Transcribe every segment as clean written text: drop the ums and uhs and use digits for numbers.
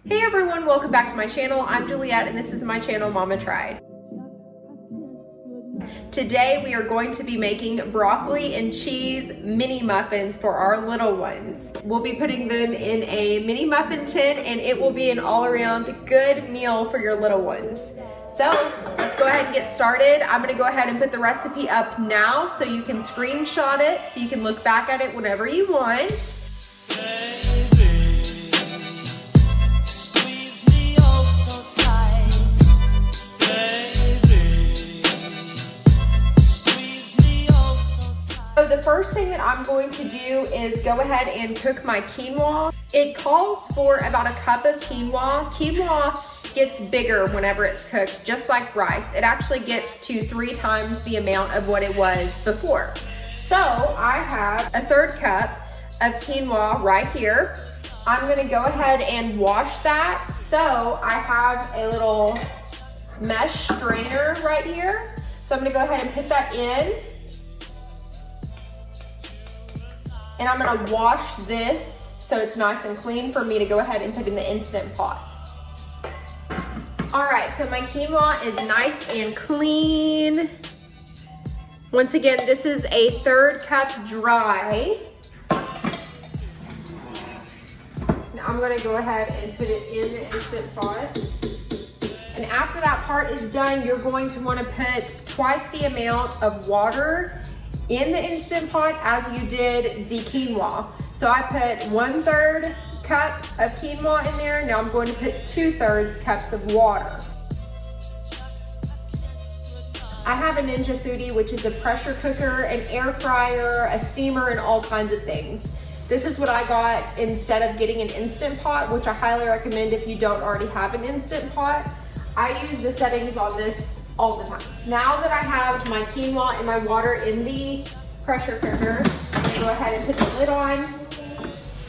Hey everyone, welcome back to my channel. I'm Juliet and this is my channel Mama Tried. Today we are going to be making broccoli and cheese mini muffins for our little ones. We'll be putting them in a mini muffin tin and it will be an all-around good meal for your little ones. So let's go ahead and get started. I'm gonna go ahead and put the recipe up now so you can screenshot it so you can look back at it whenever you want. So the first thing that I'm going to do is go ahead and cook my quinoa. It calls for about a cup of quinoa. Quinoa gets bigger whenever it's cooked, just like rice. It actually gets to 3 times the amount of what it was before. So I have a 1/3 cup of quinoa right here. I'm gonna go ahead and wash that. So I have a little mesh strainer right here. So I'm gonna go ahead and put that in. And I'm gonna wash this so it's nice and clean for me to go ahead and put in the Instant Pot. All right, so my quinoa is nice and clean. Once again, this is a 1/3 cup dry. Now I'm gonna go ahead and put it in the Instant Pot. And after that part is done, you're going to wanna put twice the amount of water in the Instant Pot as you did the quinoa. So I put 1/3 cup of quinoa in there. Now I'm going to put 2/3 cups of water. I have a Ninja Foodie, which is a pressure cooker, an air fryer, a steamer, and all kinds of things. This is what I got instead of getting an Instant Pot, which I highly recommend if you don't already have an Instant Pot. I use the settings on this all the time. Now that I have my quinoa and my water in the pressure cooker, I'm gonna go ahead and put the lid on,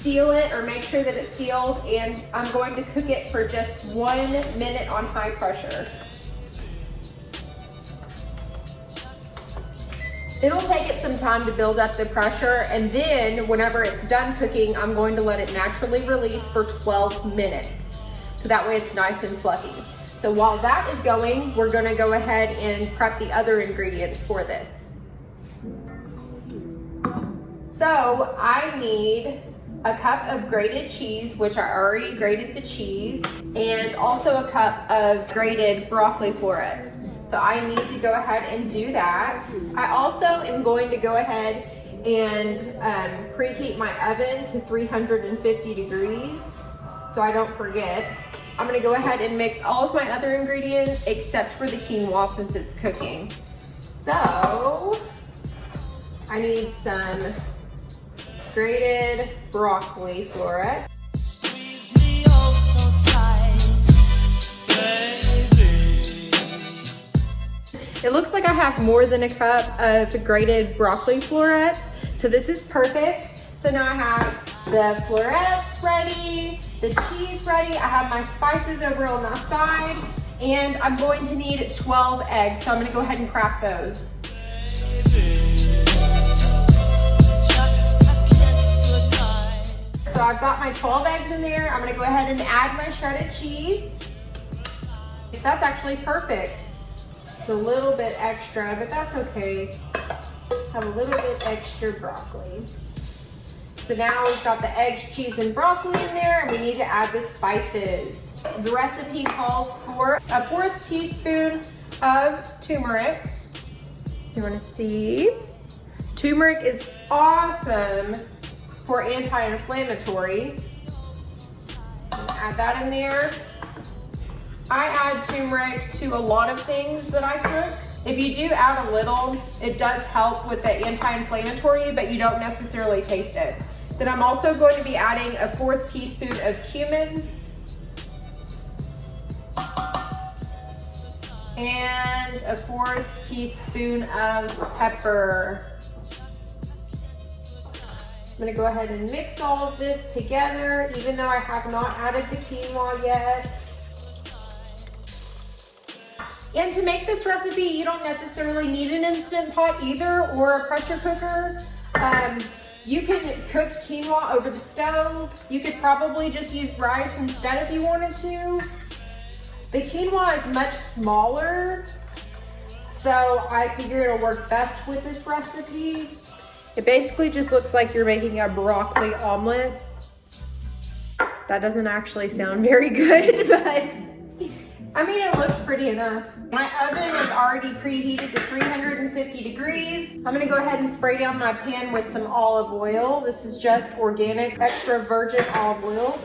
seal it or make sure that it's sealed, and I'm going to cook it for just 1 minute on high pressure. It'll take it some time to build up the pressure, and then whenever it's done cooking, I'm going to let it naturally release for 12 minutes. So that way it's nice and fluffy. So while that is going, we're gonna go ahead and prep the other ingredients for this. So I need a cup of grated cheese, which I already grated the cheese, and also a cup of grated broccoli florets. So I need to go ahead and do that. I also am going to go ahead and preheat my oven to 350 degrees so I don't forget. I'm gonna go ahead and mix all of my other ingredients except for the quinoa since it's cooking. So I need some grated broccoli floret. It looks like I have more than a cup of grated broccoli florets, so this is perfect. So now I have the florets ready, the cheese ready, I have my spices over on that side, and I'm going to need 12 eggs, so I'm gonna go ahead and crack those. So I've got my 12 eggs in there. I'm gonna go ahead and add my shredded cheese. That's actually perfect. It's a little bit extra, but that's okay. Have a little bit extra broccoli. So now we've got the eggs, cheese, and broccoli in there, and we need to add the spices. The recipe calls for a 1/4 teaspoon of turmeric. You wanna see? Turmeric is awesome for anti-inflammatory. Add that in there. I add turmeric to a lot of things that I cook. If you do add a little, it does help with the anti-inflammatory, but you don't necessarily taste it. Then I'm also going to be adding a 1/4 teaspoon of cumin and a 1/4 teaspoon of pepper. I'm gonna go ahead and mix all of this together, even though I have not added the quinoa yet. And to make this recipe, you don't necessarily need an Instant Pot either or a pressure cooker. You can cook quinoa over the stove. You could probably just use rice instead if you wanted to. The quinoa is much smaller, so I figure it'll work best with this recipe. It basically just looks like you're making a broccoli omelet. That doesn't actually sound very good, but I mean, it looks pretty enough. My oven is already preheated to 350 degrees. I'm gonna go ahead and spray down my pan with some olive oil. This is just organic, extra virgin olive oil.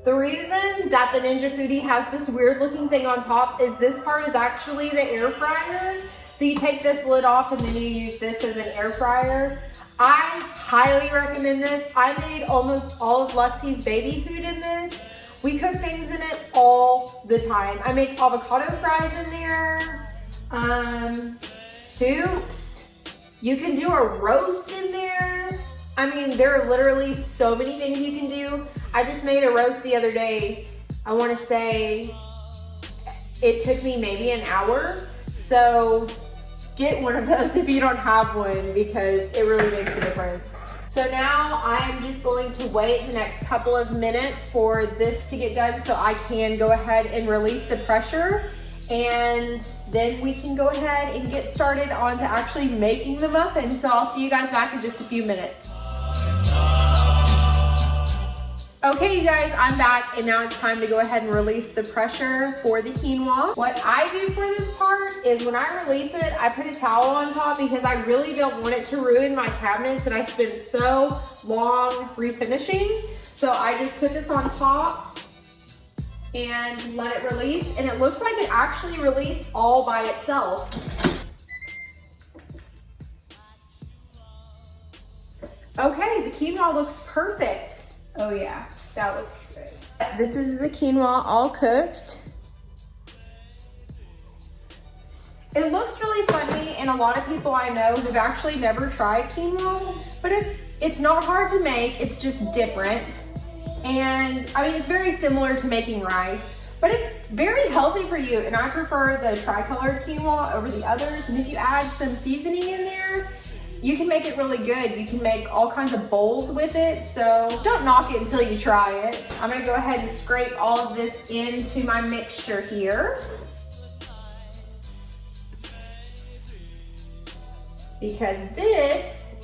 The reason that the Ninja Foodie has this weird looking thing on top is this part is actually the air fryer. So you take this lid off and then you use this as an air fryer. I highly recommend this. I made almost all of Lexi's baby food in this. We cook things in it all the time. I make avocado fries in there, soups. You can do a roast in there. I mean, there are literally so many things you can do. I just made a roast the other day. I wanna say it took me maybe an hour. So get one of those if you don't have one, because it really makes a difference. So now I'm just going to wait the next couple of minutes for this to get done so I can go ahead and release the pressure, and then we can go ahead and get started on to actually making the muffins. So I'll see you guys back in just a few minutes. Okay, you guys, I'm back, and now it's time to go ahead and release the pressure for the quinoa. What I do for this part is when I release it, I put a towel on top because I really don't want it to ruin my cabinets that I spent so long refinishing. So I just put this on top and let it release, and it looks like it actually released all by itself. Okay, the quinoa looks perfect. Oh yeah, that looks good. This is the quinoa all cooked. It looks really funny, and a lot of people I know have actually never tried quinoa, but it's not hard to make, it's just different. And I mean, it's very similar to making rice, but it's very healthy for you, and I prefer the tricolored quinoa over the others. And if you add some seasoning in there, you can make it really good. You can make all kinds of bowls with it, so don't knock it until you try it. I'm gonna go ahead and scrape all of this into my mixture here, because this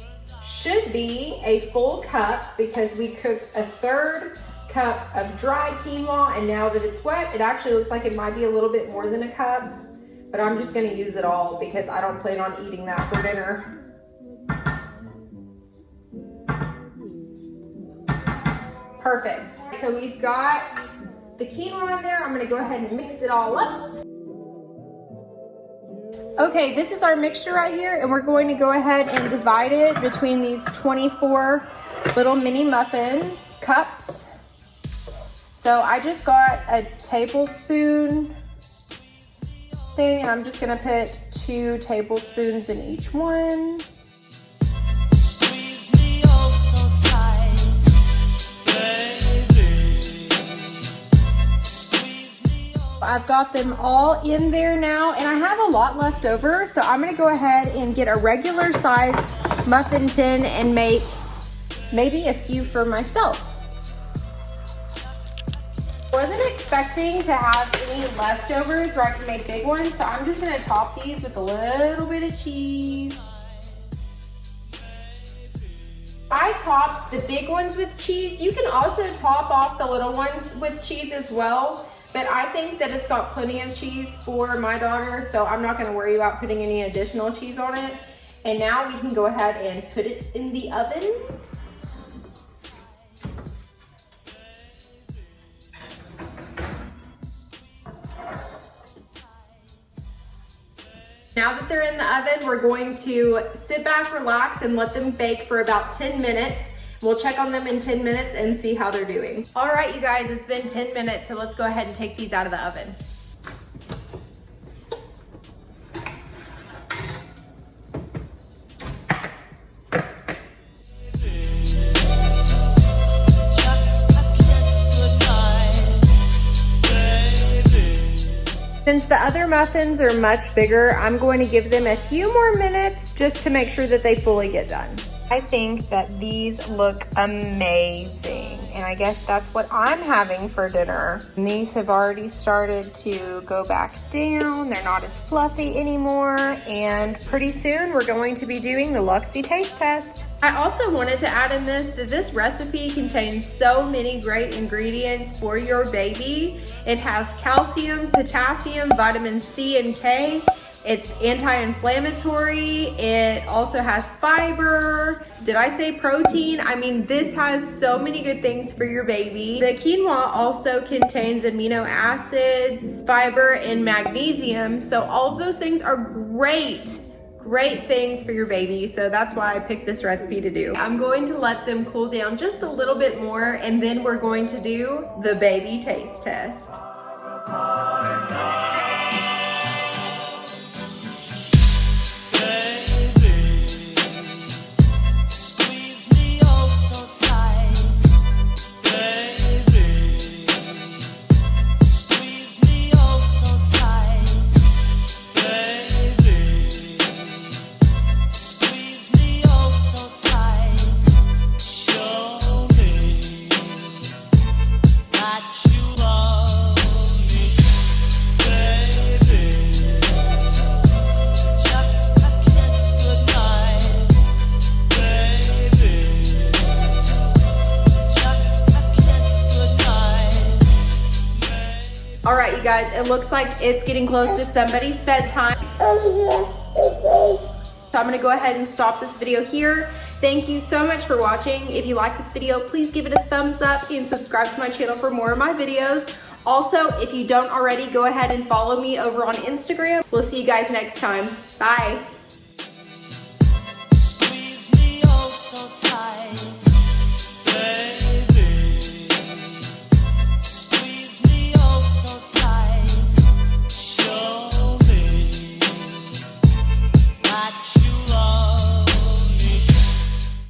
should be a full cup, because we cooked a 1/3 cup of dry quinoa, and now that it's wet, it actually looks like it might be a little bit more than a cup, but I'm just gonna use it all because I don't plan on eating that for dinner. Perfect. So we've got the quinoa in there. I'm gonna go ahead and mix it all up. Okay, this is our mixture right here, and we're going to go ahead and divide it between these 24 little mini muffin cups. So I just got a tablespoon thing, and I'm just gonna put 2 tablespoons in each one. I've got them all in there now, and I have a lot left over, so I'm gonna go ahead and get a regular sized muffin tin and make maybe a few for myself. Wasn't expecting to have any leftovers where I can make big ones, so I'm just gonna top these with a little bit of cheese. I topped the big ones with cheese. You can also top off the little ones with cheese as well, but I think that it's got plenty of cheese for my daughter, so I'm not gonna worry about putting any additional cheese on it. And now we can go ahead and put it in the oven. Now that they're in the oven, we're going to sit back, relax, and let them bake for about 10 minutes. We'll check on them in 10 minutes and see how they're doing. All right, you guys, it's been 10 minutes, so let's go ahead and take these out of the oven. Since the other muffins are much bigger, I'm going to give them a few more minutes just to make sure that they fully get done. I think that these look amazing, and I guess that's what I'm having for dinner. And these have already started to go back down. They're not as fluffy anymore, and pretty soon we're going to be doing the Luxie taste test. I also wanted to add in this that this recipe contains so many great ingredients for your baby. It has calcium, potassium, vitamin C and K. It's anti-inflammatory. It also has fiber. Did I say protein? I mean, this has so many good things for your baby. The quinoa also contains amino acids, fiber, and magnesium. So all of those things are great things for your baby. So that's why I picked this recipe to do. I'm going to let them cool down just a little bit more, and then we're going to do the baby taste test. All right, you guys, it looks like it's getting close to somebody's bedtime. So I'm gonna go ahead and stop this video here. Thank you so much for watching. If you like this video, please give it a thumbs up and subscribe to my channel for more of my videos. Also, if you don't already, go ahead and follow me over on Instagram. We'll see you guys next time. Bye.